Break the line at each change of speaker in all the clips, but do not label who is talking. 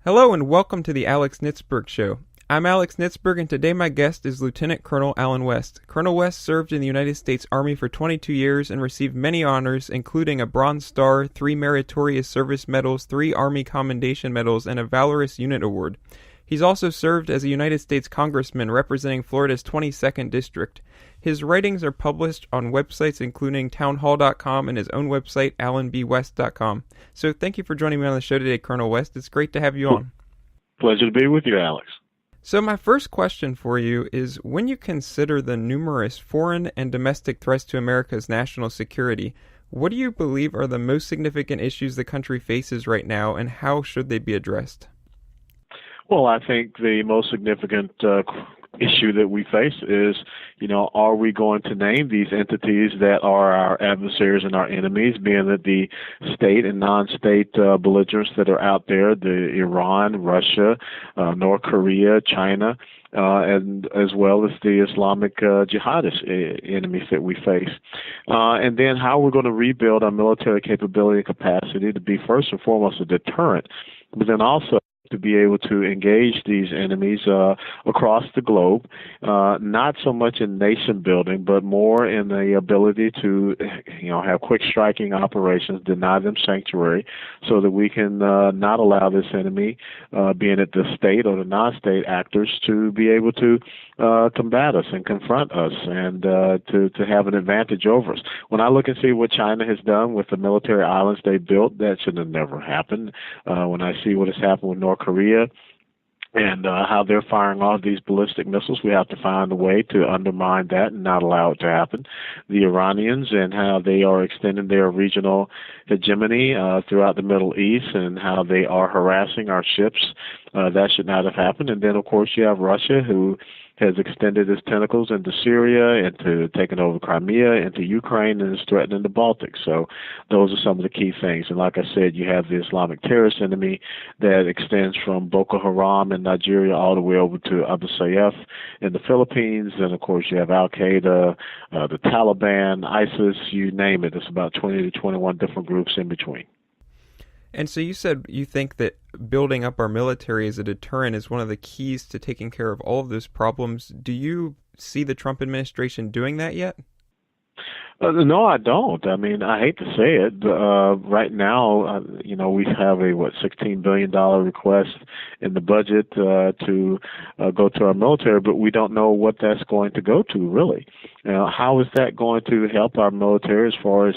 Hello and welcome to the Alex Nitzberg Show. I'm Alex Nitzberg, and today my guest is Lieutenant Colonel Alan West. Colonel West served in the United States Army for 22 years and received many honors, including a Bronze Star, 3 Meritorious Service Medals, 3 Army Commendation Medals, and a Valorous Unit Award. He's also served as a United States Congressman representing Florida's 22nd District. His writings are published on websites including townhall.com and his own website, alanbwest.com. So thank you for joining me on the show today, Colonel West. It's great to have you on.
Pleasure to be with you, Alex.
So my first question for you is, when you consider the numerous foreign and domestic threats to America's national security, what do you believe are the most significant issues the country faces right now, and how should they be addressed?
Well, I think the most significant issue that we face is, are we going to name these entities that are our adversaries and our enemies, being that the state and non-state belligerents that are out there, the Iran, Russia, North Korea, China, and as well as the Islamic jihadist enemies that we face. And then how we're going to rebuild our military capability and capacity to be first and foremost a deterrent, but then also to be able to engage these enemies across the globe, not so much in nation building, but more in the ability to, have quick striking operations, deny them sanctuary, so that we can not allow this enemy, being it the state or the non-state actors, to be able to combat us and confront us and to have an advantage over us. When I look and see what China has done with the military islands they built, that should have never happened. When I see what has happened with North Korea and how they're firing all these ballistic missiles, we have to find a way to undermine that and not allow it to happen. The Iranians and how they are extending their regional hegemony throughout the Middle East and how they are harassing our ships, that should not have happened. And then, of course, you have Russia, who has extended its tentacles into Syria, into taking over Crimea, into Ukraine, and is threatening the Baltic. So those are some of the key things. And like I said, you have the Islamic terrorist enemy that extends from Boko Haram in Nigeria all the way over to Abu Sayyaf in the Philippines. And, of course, you have Al-Qaeda, the Taliban, ISIS, you name it. It's about 20 to 21 different groups in between.
And so you said you think that building up our military as a deterrent is one of the keys to taking care of all of those problems. Do you see the Trump administration doing that yet?
No, I don't. I mean, I hate to say it, but right now, we have a $16 billion request in the budget to go to our military, but we don't know what that's going to go to, really. How is that going to help our military as far as,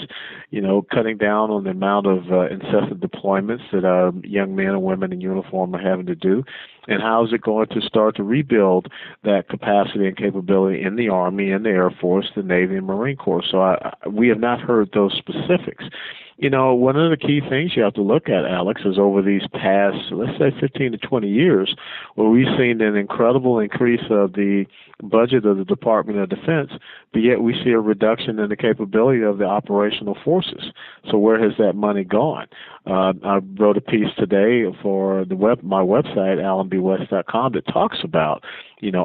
cutting down on the amount of incessant deployments that our young men and women in uniform are having to do? And how is it going to start to rebuild that capacity and capability in the Army, in the Air Force, the Navy, and Marine Corps? So we have not heard those specifics. One of the key things you have to look at, Alex, is over these past, let's say, 15 to 20 years, where we've seen an incredible increase of the budget of the Department of Defense, but yet we see a reduction in the capability of the operational forces. So where has that money gone? I wrote a piece today for my website, alanbwest.com, that talks about,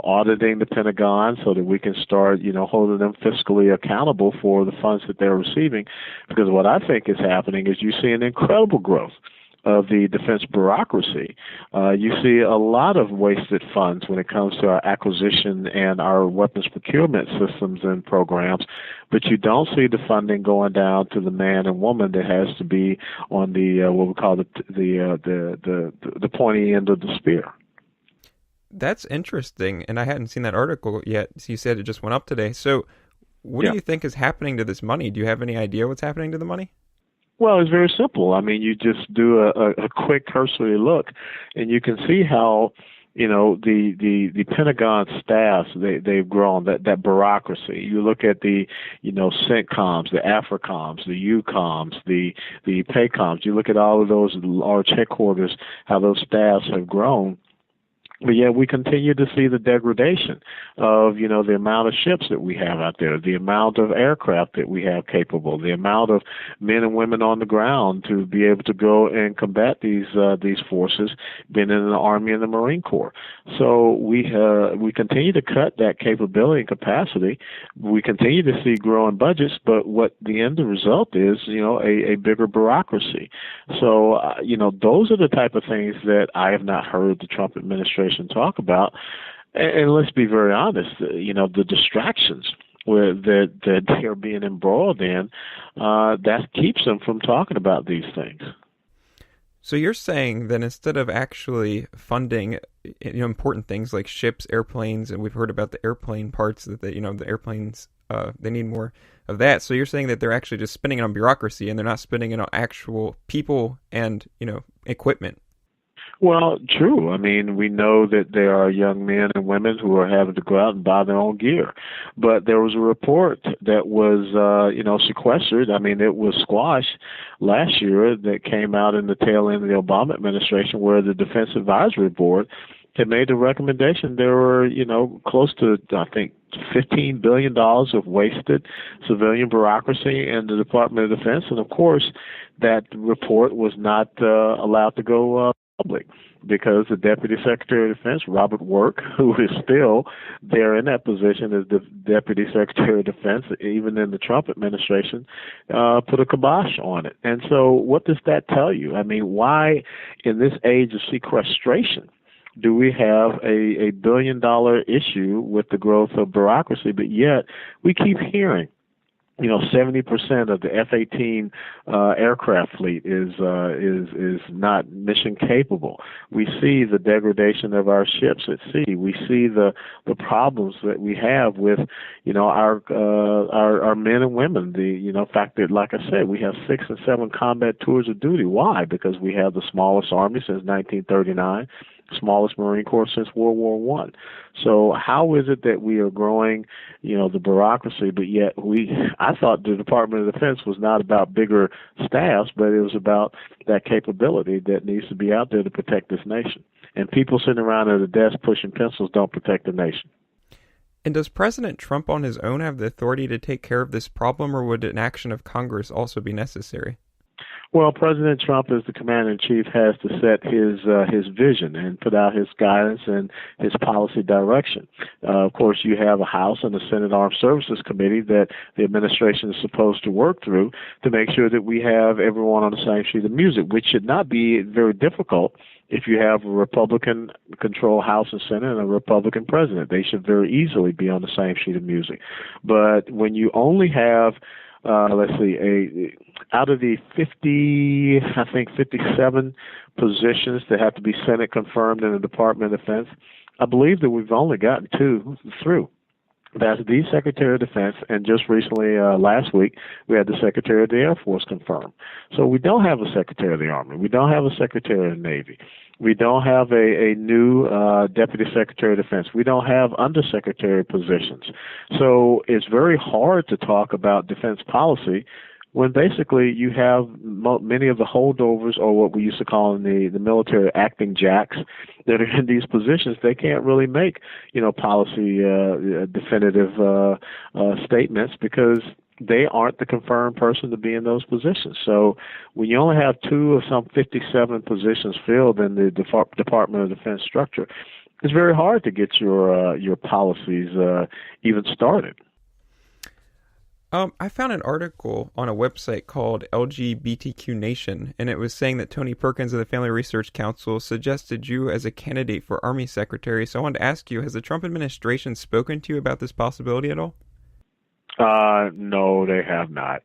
auditing the Pentagon so that we can start, holding them fiscally accountable for the funds that they're receiving. Because what I think is happening is you see an incredible growth of the defense bureaucracy. You see a lot of wasted funds when it comes to our acquisition and our weapons procurement systems and programs, but you don't see the funding going down to the man and woman that has to be on the what we call the pointy end of the spear.
That's interesting, and I hadn't seen that article yet. So you said it just went up today. So what do you think is happening to this money? Do you have any idea what's happening to the money?
Well, it's very simple. I mean, you just do a quick cursory look, and you can see how, the Pentagon staffs, they've grown, that bureaucracy. You look at the, CENTCOMs, the AFRICOMs, the UCOMs, the PACOMs. You look at all of those large headquarters, how those staffs have grown. But yet we continue to see the degradation of, the amount of ships that we have out there, the amount of aircraft that we have capable, the amount of men and women on the ground to be able to go and combat these forces, being in the Army and the Marine Corps. So we continue to cut that capability and capacity. We continue to see growing budgets, but what the end result is, a bigger bureaucracy. So, those are the type of things that I have not heard the Trump administration talk about. And let's be very honest, the distractions that they're being embroiled in, that keeps them from talking about these things.
So you're saying that instead of actually funding, important things like ships, airplanes, and we've heard about the airplane parts that the airplanes, they need more of that. So you're saying that they're actually just spending it on bureaucracy and they're not spending it on actual people and, equipment.
Well, true. I mean, we know that there are young men and women who are having to go out and buy their own gear. But there was a report that was, sequestered. I mean, it was squashed last year that came out in the tail end of the Obama administration where the Defense Advisory Board had made a recommendation. There were, close to, I think, $15 billion of wasted civilian bureaucracy in the Department of Defense. And, of course, that report was not allowed to go public because the Deputy Secretary of Defense, Robert Work, who is still there in that position as the Deputy Secretary of Defense, even in the Trump administration, put a kibosh on it. And so what does that tell you? I mean, why in this age of sequestration do we have a $1 billion issue with the growth of bureaucracy, but yet we keep hearing 70% of the F-18 aircraft fleet is not mission capable. We see the degradation of our ships at sea. We see the problems that we have with our men and women. The fact that, like I said, we have 6 and 7 combat tours of duty. Why? Because we have the smallest army since 1939. Smallest Marine Corps since World War I. So how is it that we are growing, the bureaucracy, but yet I thought the Department of Defense was not about bigger staffs, but it was about that capability that needs to be out there to protect this nation. And people sitting around at a desk pushing pencils don't protect the nation.
And does President Trump on his own have the authority to take care of this problem, or would an action of Congress also be necessary?
Well, President Trump, as the commander-in-chief, has to set his vision and put out his guidance and his policy direction. Of course, you have a House and a Senate Armed Services Committee that the administration is supposed to work through to make sure that we have everyone on the same sheet of music, which should not be very difficult if you have a Republican-controlled House and Senate and a Republican president. They should very easily be on the same sheet of music. But when you only have out of the 57 positions that have to be Senate confirmed in the Department of Defense, I believe that we've only gotten 2 through. That's the Secretary of Defense, and just recently, last week, we had the Secretary of the Air Force confirmed. So we don't have a Secretary of the Army. We don't have a Secretary of the Navy. We don't have a new Deputy Secretary of Defense. We don't have undersecretary positions. So it's very hard to talk about defense policy when basically you have many of the holdovers, or what we used to call in the military acting jacks, that are in these positions. They can't really make policy definitive statements because they aren't the confirmed person to be in those positions. So when you only have 2 of some 57 positions filled in the Department of Defense structure, it's very hard to get your policies even started.
I found an article on a website called LGBTQ Nation, and it was saying that Tony Perkins of the Family Research Council suggested you as a candidate for Army Secretary. So I wanted to ask you, has the Trump administration spoken to you about this possibility at all?
No, they have not.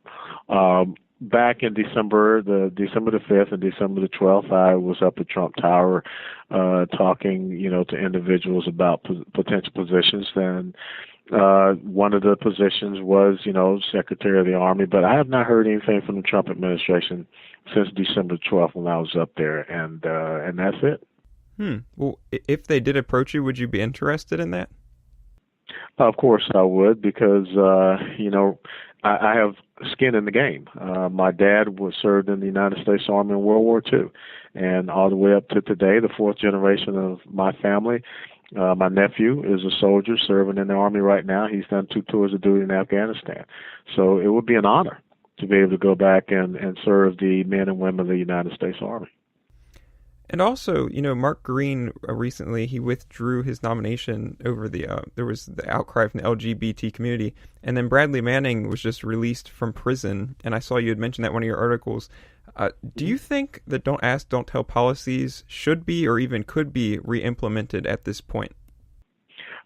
Back in December the 5th and December the 12th, I was up at Trump Tower talking, to individuals about potential positions. And one of the positions was, Secretary of the Army, but I have not heard anything from the Trump administration since December 12th when I was up there, and that's it.
Well, if they did approach you, would you be interested in that?
Of course I would, because, I have skin in the game. My dad was served in the United States Army in World War II, and all the way up to today, the fourth generation of my family. My nephew is a soldier serving in the Army right now. He's done 2 tours of duty in Afghanistan. So it would be an honor to be able to go back and serve the men and women of the United States Army.
And also, Mark Green recently, he withdrew his nomination over there was the outcry from the LGBT community. And then Bradley Manning was just released from prison. And I saw you had mentioned that in one of your articles. Do you think that Don't Ask, Don't Tell policies should be or even could be re-implemented at this point?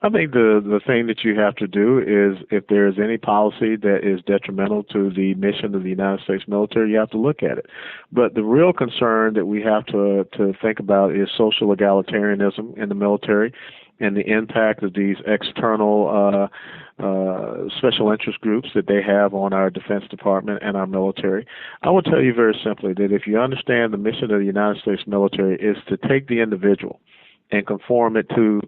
I think the thing that you have to do is, if there is any policy that is detrimental to the mission of the United States military, you have to look at it. But the real concern that we have to think about is social egalitarianism in the military and the impact of these external special interest groups that they have on our Defense Department and our military. I will tell you very simply that if you understand the mission of the United States military is to take the individual and conform it to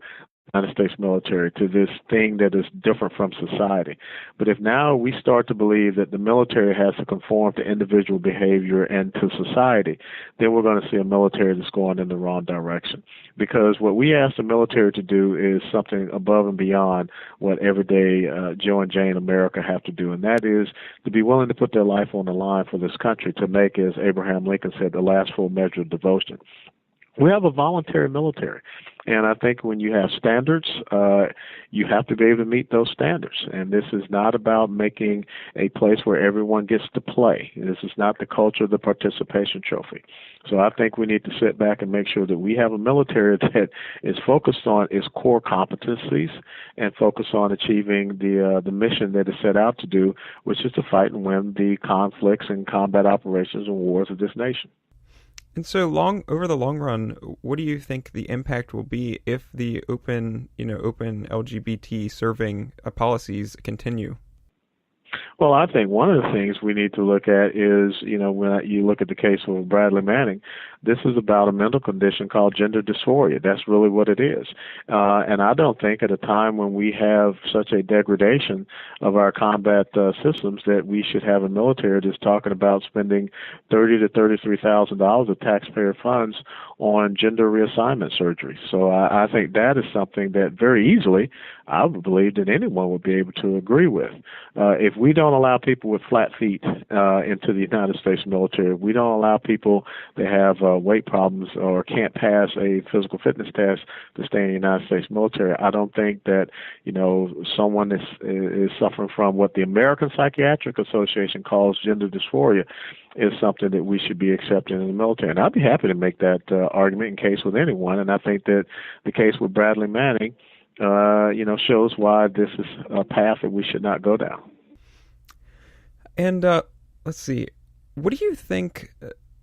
United States military, to this thing that is different from society. But if now we start to believe that the military has to conform to individual behavior and to society, then we're going to see a military that's going in the wrong direction. Because what we ask the military to do is something above and beyond what everyday Joe and Jane America have to do, and that is to be willing to put their life on the line for this country, to make, as Abraham Lincoln said, the last full measure of devotion. We have a voluntary military, and I think when you have standards, you have to be able to meet those standards. And this is not about making a place where everyone gets to play. This is not the culture of the participation trophy. So I think we need to sit back and make sure that we have a military that is focused on its core competencies and focus on achieving the mission that is set out to do, which is to fight and win the conflicts and combat operations and wars of this nation.
And so over the long run, what do you think the impact will be if the open LGBT serving policies continue?
Well, I think one of the things we need to look at is, when you look at the case of Bradley Manning, this is about a mental condition called gender dysphoria. That's really what it is. And I don't think at a time when we have such a degradation of our combat systems that we should have a military that's talking about spending $30,000 to $33,000 of taxpayer funds on gender reassignment surgery. So I think that is something that very easily I would believe that anyone would be able to agree with. If we don't allow people with flat feet into the United States military, if we don't allow people that have weight problems or can't pass a physical fitness test to stay in the United States military, I don't think that, someone is suffering from what the American Psychiatric Association calls gender dysphoria is something that we should be accepting in the military. And I'd be happy to make that argument in case with anyone. And I think that the case with Bradley Manning, shows why this is a path that we should not go down.
And let's see, what do you think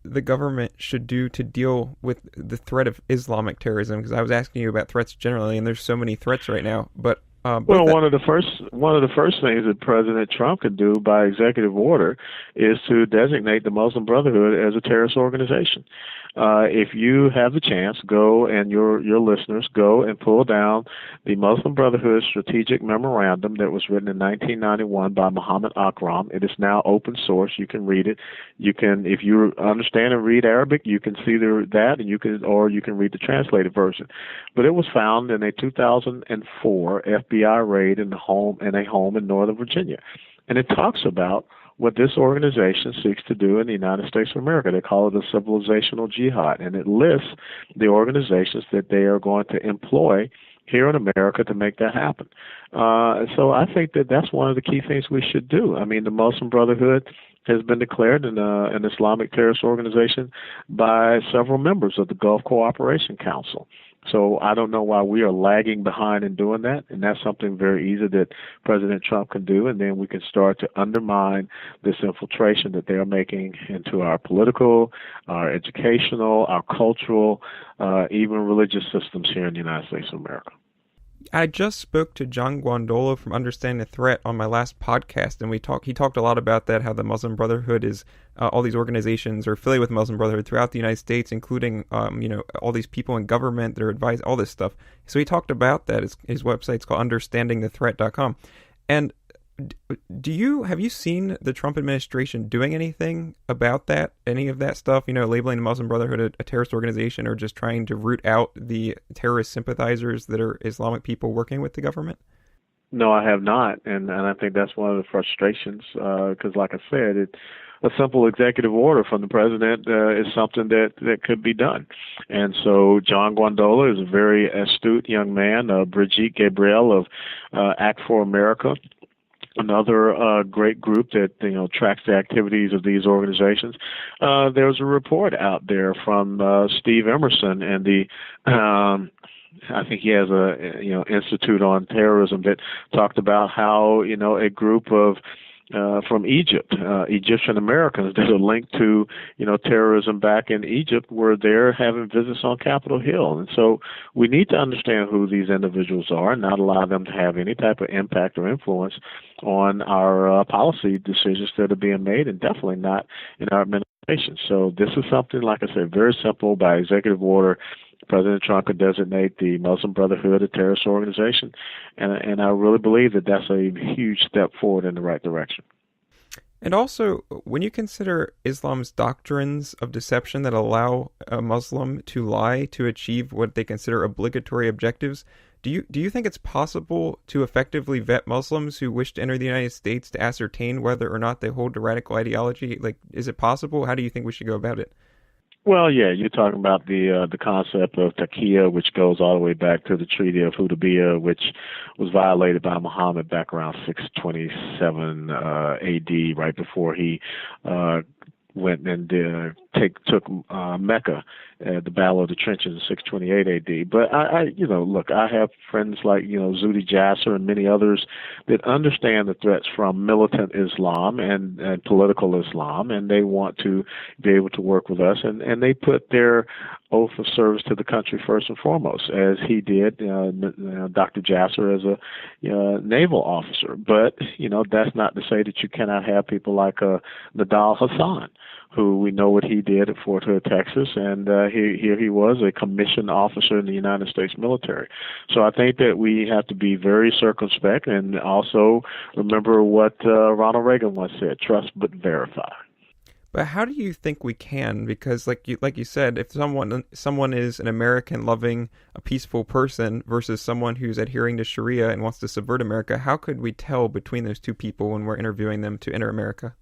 the government should do to deal with the threat of Islamic terrorism? Because I was asking you about threats generally, and there's so many threats right now. But one of the first things that President Trump could do by executive order is to designate the Muslim Brotherhood as a terrorist organization. If you have the chance, go and your listeners go and pull down the Muslim Brotherhood Strategic Memorandum that was written in 1991 by Muhammad Akram. It is now open source. You can read it. You can, if you understand and read Arabic, you can see that, and you can read the translated version. But it was found in a 2004 FBI raid in a home in Northern Virginia, and it talks about what this organization seeks to do in the United States of America. They call it a civilizational jihad, and it lists the organizations that they are going to employ here in America to make that happen. So I think that that's one of the key things we should do. I mean, the Muslim Brotherhood has been declared an Islamic terrorist organization by several members of the Gulf Cooperation Council. So I don't know why we are lagging behind in doing that, and that's something very easy that President Trump can do, and then we can start to undermine this infiltration that they are making into our political, our educational, our cultural, even religious systems here in the United States of America. I just spoke to John Guandolo from Understanding the Threat on my last podcast, and he talked a lot about that, how the Muslim Brotherhood is, all these organizations are affiliated with Muslim Brotherhood throughout the United States, including, all these people in government that are advised, all this stuff. So he talked about that. His website's called understandingthethreat.com. And Have you seen the Trump administration doing anything about that? Any of that stuff? Labeling the Muslim Brotherhood a terrorist organization, or just trying to root out the terrorist sympathizers that are Islamic people working with the government?
No, I have not, and I think that's one of the frustrations. Because, like I said, a simple executive order from the president is something that could be done. And so John Guandola is a very astute young man. Brigitte Gabriel of Act for America, another great group that tracks the activities of these organizations. There's a report out there from Steve Emerson and the I think he has a Institute on Terrorism that talked about how a group of from Egypt, Egyptian Americans that are linked to terrorism back in Egypt were there having visits on Capitol Hill. And so we need to understand who these individuals are and not allow them to have any type of impact or influence on our policy decisions that are being made, and definitely not in our administration. So this is something, like I said, very simple. By executive order, President Trump could designate the Muslim Brotherhood a terrorist organization, and I really believe that that's a huge step forward in the right direction.
And also, when you consider Islam's doctrines of deception that allow a Muslim to lie to achieve what they consider obligatory objectives, do you think it's possible to effectively vet Muslims who wish to enter the United States to ascertain whether or not they hold a radical ideology? Like, is it possible? How do you think we should go about it?
Well, yeah, you're talking about the concept of taqiyya, which goes all the way back to the Treaty of Hudaybiyah, which was violated by Muhammad back around 627 A.D., right before he went and took Mecca at the Battle of the Trenches in 628 A.D. But I have friends like Zuhdi Jasser and many others that understand the threats from militant Islam and political Islam, and they want to be able to work with us, and they put their oath of service to the country first and foremost, as he did, Dr. Jasser as a naval officer. But that's not to say that you cannot have people like Nadal Hassan, who we know what he did at Fort Hood, Texas, and here he was, a commissioned officer in the United States military. So I think that we have to be very circumspect and also remember what Ronald Reagan once said: trust but verify.
But how do you think we can? Because like you said, if someone is an American loving a peaceful person versus someone who's adhering to Sharia and wants to subvert America, how could we tell between those two people when we're interviewing them to enter America?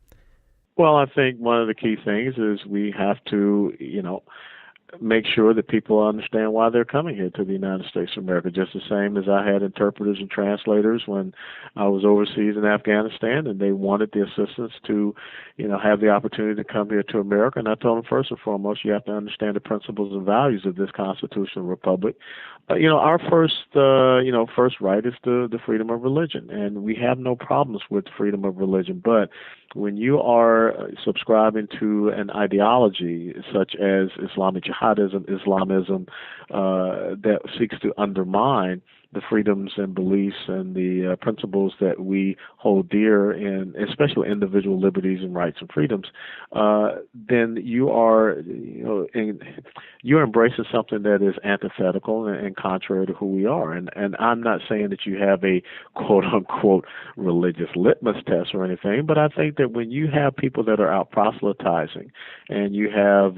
Well, I think one of the key things is we have to, make sure that people understand why they're coming here to the United States of America, just the same as I had interpreters and translators when I was overseas in Afghanistan, and they wanted the assistance to, have the opportunity to come here to America. And I told them, first and foremost, you have to understand the principles and values of this constitutional republic. Our first right is the freedom of religion, and we have no problems with freedom of religion. But when you are subscribing to an ideology such as Islamic jihadism, Islamism, that seeks to undermine the freedoms and beliefs and the principles that we hold dear, and especially individual liberties and rights and freedoms, then you are, you're embracing something that is antithetical and contrary to who we are. And I'm not saying that you have a quote unquote religious litmus test or anything, but I think that when you have people that are out proselytizing, and you have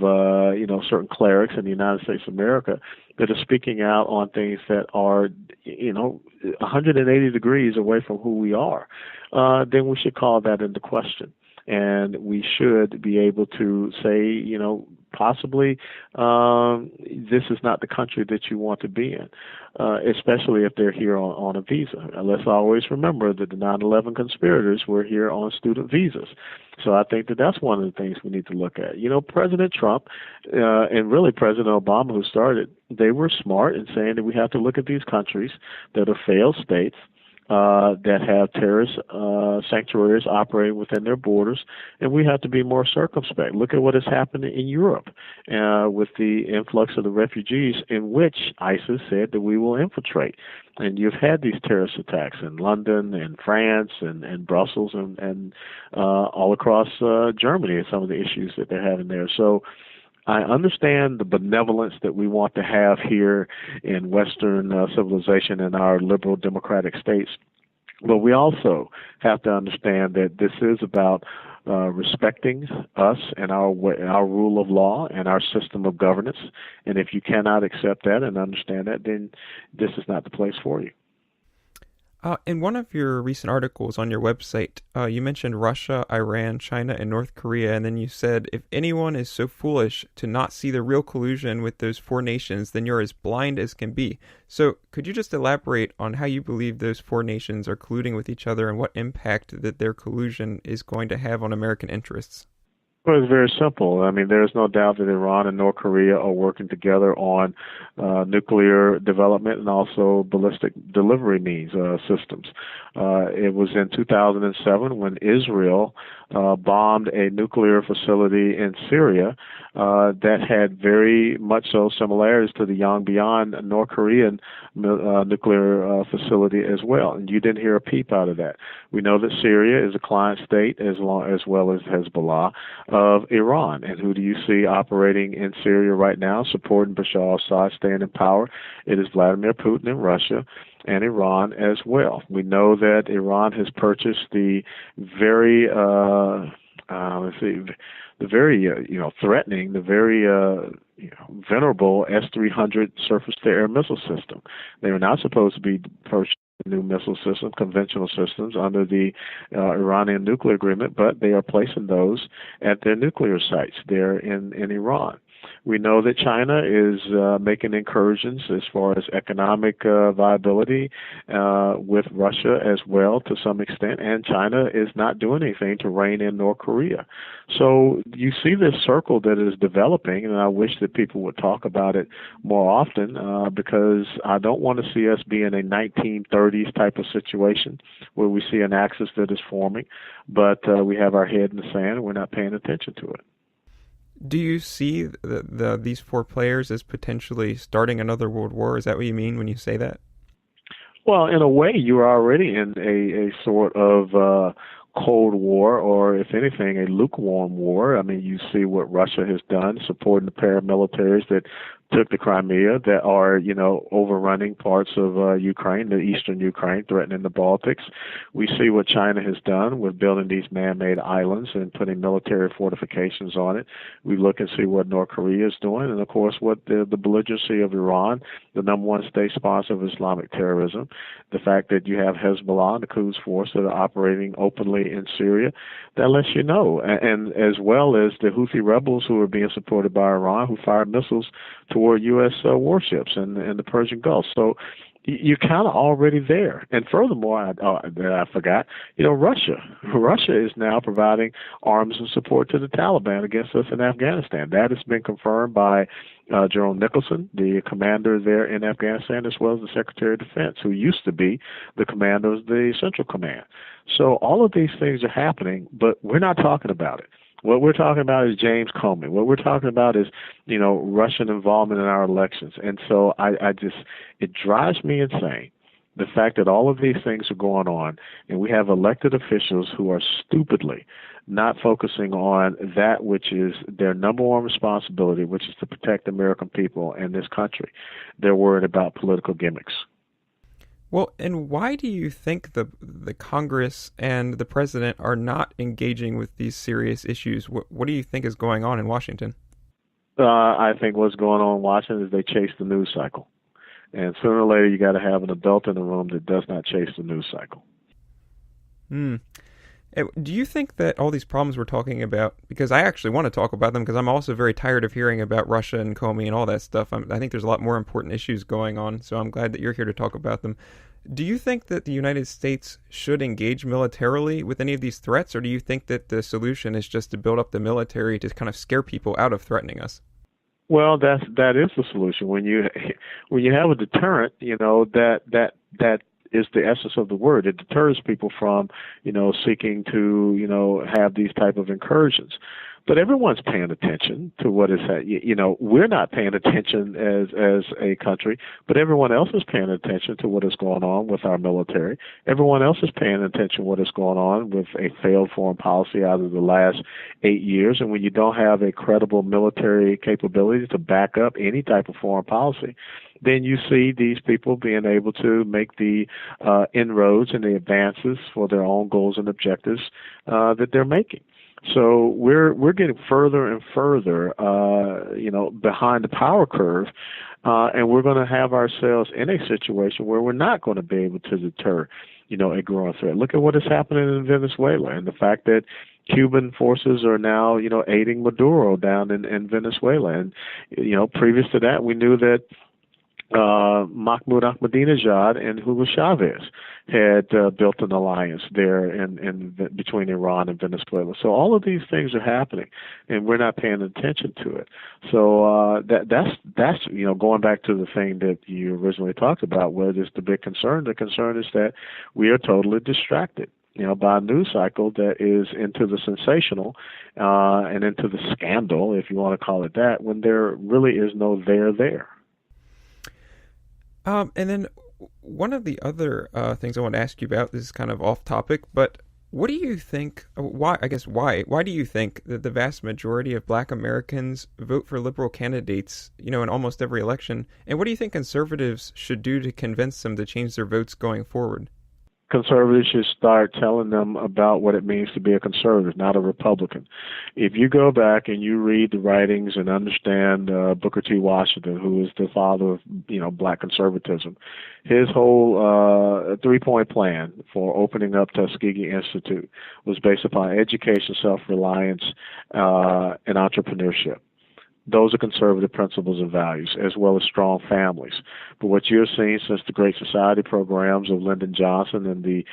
certain clerics in the United States of America that are speaking out on things that are 180 degrees away from who we are, then we should call that into question. And we should be able to say, possibly this is not the country that you want to be in, especially if they're here on a visa. And let's always remember that the 9/11 conspirators were here on student visas. So I think that that's one of the things we need to look at. President Trump and really President Obama, who started, they were smart in saying that we have to look at these countries that are failed states, that have terrorist sanctuaries operating within their borders, and we have to be more circumspect. Look at what has happened in Europe with the influx of the refugees, in which ISIS said that we will infiltrate. And you've had these terrorist attacks in London and France and Brussels and all across Germany, and some of the issues that they're having there. So I understand the benevolence that we want to have here in Western civilization in our liberal democratic states. But we also have to understand that this is about respecting us and our rule of law and our system of governance. And if you cannot accept that and understand that, then this is not the place for you.
In one of your recent articles on your website, you mentioned Russia, Iran, China, and North Korea, and then you said, if anyone is so foolish to not see the real collusion with those four nations, then you're as blind as can be. So could you just elaborate on how you believe those four nations are colluding with each other and what impact that their collusion is going to have on American interests?
Well, it's very simple. I mean, there's no doubt that Iran and North Korea are working together on nuclear development and also ballistic delivery means systems. It was in 2007 when Israel bombed a nuclear facility in Syria that had very much so similarities to the Yongbyon North Korean nuclear facility as well. And you didn't hear a peep out of that. We know that Syria is a client state as well as Hezbollah of Iran. And who do you see operating in Syria right now, supporting Bashar al-Assad staying in power? It is Vladimir Putin in Russia and Iran as well. We know that Iran has purchased the very threatening, the very venerable S-300 surface-to-air missile system. They were not supposed to be purchasing new missile systems, conventional systems, under the Iranian nuclear agreement, but they are placing those at their nuclear sites there in Iran. We know that China is making incursions as far as economic viability with Russia as well to some extent, and China is not doing anything to rein in North Korea. So you see this circle that is developing, and I wish that people would talk about it more often because I don't want to see us be in a 1930s type of situation where we see an axis that is forming, but we have our head in the sand and we're not paying attention to it.
Do you see these four players as potentially starting another world war? Is that what you mean when you say that?
Well, in a way, you're already in a sort of Cold War, or if anything, a lukewarm war. I mean, you see what Russia has done, supporting the paramilitaries that took the Crimea, that are, overrunning parts of Ukraine, the eastern Ukraine, threatening the Baltics. We see what China has done with building these man-made islands and putting military fortifications on it. We look and see what North Korea is doing, and of course what the belligerency of Iran, the number one state sponsor of Islamic terrorism, the fact that you have Hezbollah and the Quds Force that are operating openly in Syria, that lets you know, and as well as the Houthi rebels who are being supported by Iran, who fire missiles toward U.S. warships in the Persian Gulf. So you're kind of already there. And furthermore, I forgot, Russia. Russia is now providing arms and support to the Taliban against us in Afghanistan. That has been confirmed by General Nicholson, the commander there in Afghanistan, as well as the Secretary of Defense, who used to be the commander of the Central Command. So all of these things are happening, but we're not talking about it. What we're talking about is James Comey. What we're talking about is, Russian involvement in our elections. And so it drives me insane, the fact that all of these things are going on, and we have elected officials who are stupidly not focusing on that which is their number one responsibility, which is to protect the American people and this country. They're worried about political gimmicks.
Well, and why do you think the Congress and the president are not engaging with these serious issues? What do you think is going on in Washington?
I think what's going on in Washington is they chase the news cycle. And sooner or later, you got to have an adult in the room that does not chase the news cycle.
Do you think that all these problems we're talking about, because I actually want to talk about them because I'm also very tired of hearing about Russia and Comey and all that stuff. I think there's a lot more important issues going on, so I'm glad that you're here to talk about them. Do you think that the United States should engage militarily with any of these threats, or do you think that the solution is just to build up the military to kind of scare people out of threatening us?
Well, that is the solution. When you have a deterrent, that is the essence of the word. It deters people from, seeking to, have these type of incursions. But everyone's paying attention to what is, we're not paying attention as a country, but everyone else is paying attention to what is going on with our military. Everyone else is paying attention to what is going on with a failed foreign policy out of the last 8 years. And when you don't have a credible military capability to back up any type of foreign policy, then you see these people being able to make the inroads and the advances for their own goals and objectives that they're making. So we're getting further and further, behind the power curve, and we're going to have ourselves in a situation where we're not going to be able to deter, a growing threat. Look at what is happening in Venezuela, and the fact that Cuban forces are now, aiding Maduro down in Venezuela, and previous to that, we knew that Mahmoud Ahmadinejad and Hugo Chavez had built an alliance there in between Iran and Venezuela. So all of these things are happening, and we're not paying attention to it. So that's going back to the thing that you originally talked about. What is the big concern? The concern is that we are totally distracted, by a news cycle that is into the sensational and into the scandal, if you want to call it that, when there really is no there.
And then one of the other things I want to ask you about, this is kind of off topic, but what do you think, why do you think that the vast majority of Black Americans vote for liberal candidates, in almost every election? And what do you think conservatives should do to convince them to change their votes going forward?
Conservatives should start telling them about what it means to be a conservative, not a Republican. If you go back and you read the writings and understand Booker T. Washington, who is the father of Black conservatism, his whole three-point plan for opening up Tuskegee Institute was based upon education, self-reliance, and entrepreneurship. Those are conservative principles and values, as well as strong families. But what you're seeing since the Great Society programs of Lyndon Johnson and the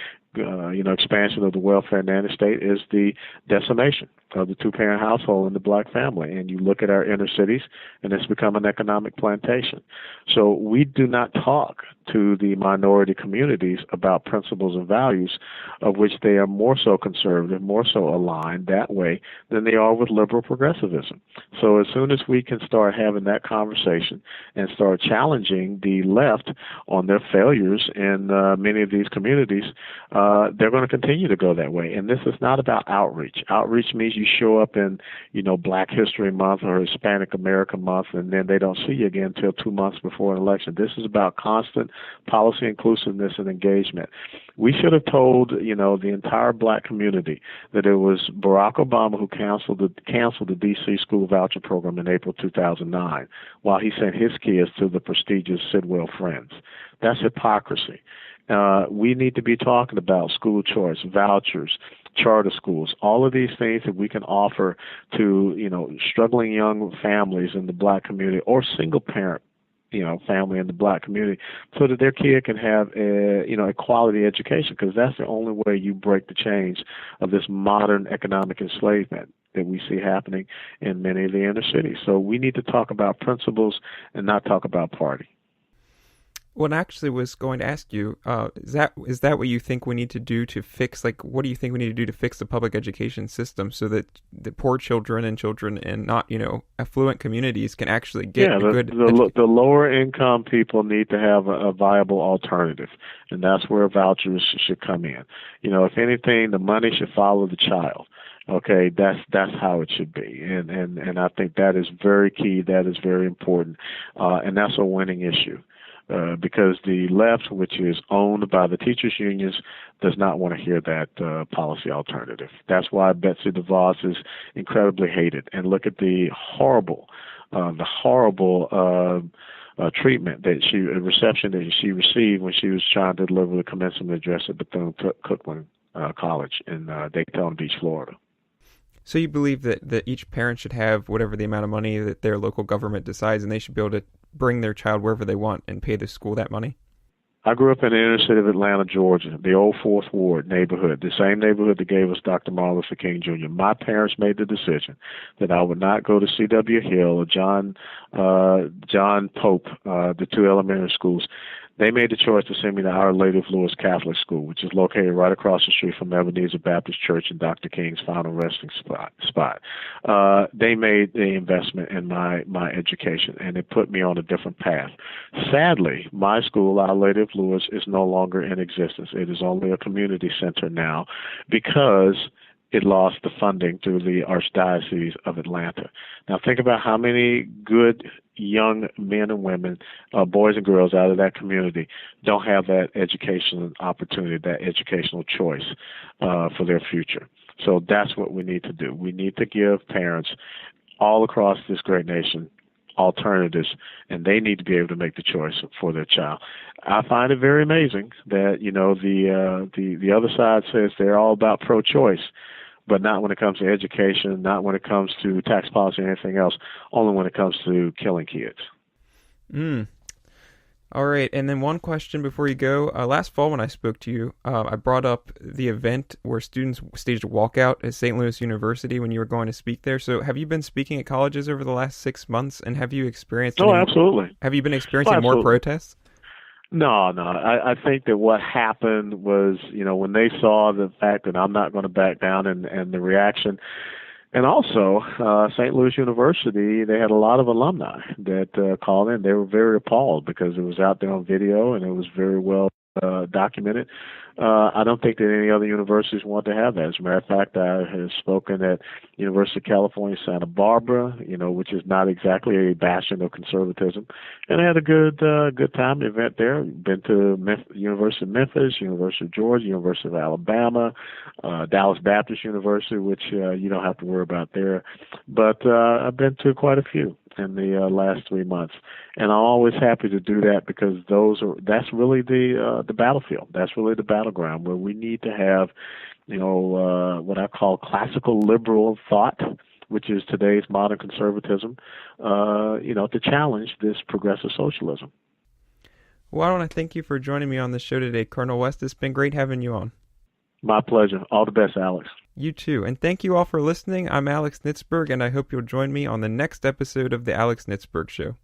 expansion of the welfare nanny state is the decimation of the two-parent household in the Black family. And you look at our inner cities, and it's become an economic plantation. So we do not talk to the minority communities about principles and values of which they are more so conservative, more so aligned that way than they are with liberal progressivism. So as soon as we can start having that conversation and start challenging the left on their failures in many of these communities, they're going to continue to go that way. And this is not about outreach. Outreach means you show up in, Black History Month or Hispanic American Month, and then they don't see you again until 2 months before an election. This is about constant policy inclusiveness and engagement. We should have told, the entire Black community that it was Barack Obama who canceled the D.C. school voucher program in April 2009, while he sent his kids to the prestigious Sidwell Friends. That's hypocrisy. We need to be talking about school choice, vouchers, charter schools, all of these things that we can offer to, struggling young families in the Black community or single parent, family in the Black community, so that their kid can have a quality education, because that's the only way you break the chains of this modern economic enslavement that we see happening in many of the inner cities. So we need to talk about principles and not talk about party.
Well, I actually was going to ask you, is that what you think we need to do to fix, what do you think we need to do to fix the public education system so that the poor children in not, affluent communities can actually get a good education?
The lower income people need to have a viable alternative, and that's where vouchers should come in. If anything, the money should follow the child. Okay, that's how it should be, and I think that is very key. That is very important, and that's a winning issue. Because the left, which is owned by the teachers' unions, does not want to hear that policy alternative. That's why Betsy DeVos is incredibly hated. And look at the horrible treatment reception that she received when she was trying to deliver the commencement address at Bethune-Cookman College in Daytona Beach, Florida.
So you believe that each parent should have whatever the amount of money that their local government decides, and they should be able to bring their child wherever they want and pay the school that money?
I grew up in the inner city of Atlanta, Georgia, the old Fourth Ward neighborhood, the same neighborhood that gave us Dr. Martin Luther King Jr. My parents made the decision that I would not go to C.W. Hill or John Pope, the two elementary schools. They made the choice to send me to Our Lady of Lourdes Catholic School, which is located right across the street from Ebenezer Baptist Church and Dr. King's final resting spot. They made the investment in my education, and it put me on a different path. Sadly, my school, Our Lady of Lourdes, is no longer in existence. It is only a community center now because it lost the funding through the Archdiocese of Atlanta. Now think about how many good young men and women, boys and girls out of that community don't have that educational opportunity, that educational choice for their future. So that's what we need to do. We need to give parents all across this great nation alternatives, and they need to be able to make the choice for their child. I find it very amazing that, you know, the other side says they're all about pro-choice, but not when it comes to education, not when it comes to tax policy or anything else, only when it comes to killing kids.
All right, and then one question before you go. Last fall when I spoke to you, I brought up the event where students staged a walkout at St. Louis University when you were going to speak there. So have you been speaking at colleges over the last 6 months, and have you experienced
absolutely.
Have you been experiencing more protests?
No. I think that what happened was, you know, when they saw the fact that I'm not going to back down and the reaction, and also St. Louis University, they had a lot of alumni that called in. They were very appalled because it was out there on video and it was very well documented. I don't think that any other universities want to have that. As a matter of fact, I have spoken at University of California, Santa Barbara, you know, which is not exactly a bastion of conservatism, and I had a good time event there. Been to University of Memphis, University of Georgia, University of Alabama, Dallas Baptist University, which you don't have to worry about there. But I've been to quite a few in the last 3 months, and I'm always happy to do that because that's really the battlefield. That's really the battleground where we need to have, you know, what I call classical liberal thought, which is today's modern conservatism, you know, to challenge this progressive socialism.
Well, I want to thank you for joining me on the show today, Colonel West. It's been great having you on.
My pleasure. All the best, Alex.
You too. And thank you all for listening. I'm Alex Nitzberg, and I hope you'll join me on the next episode of The Alex Nitzberg Show.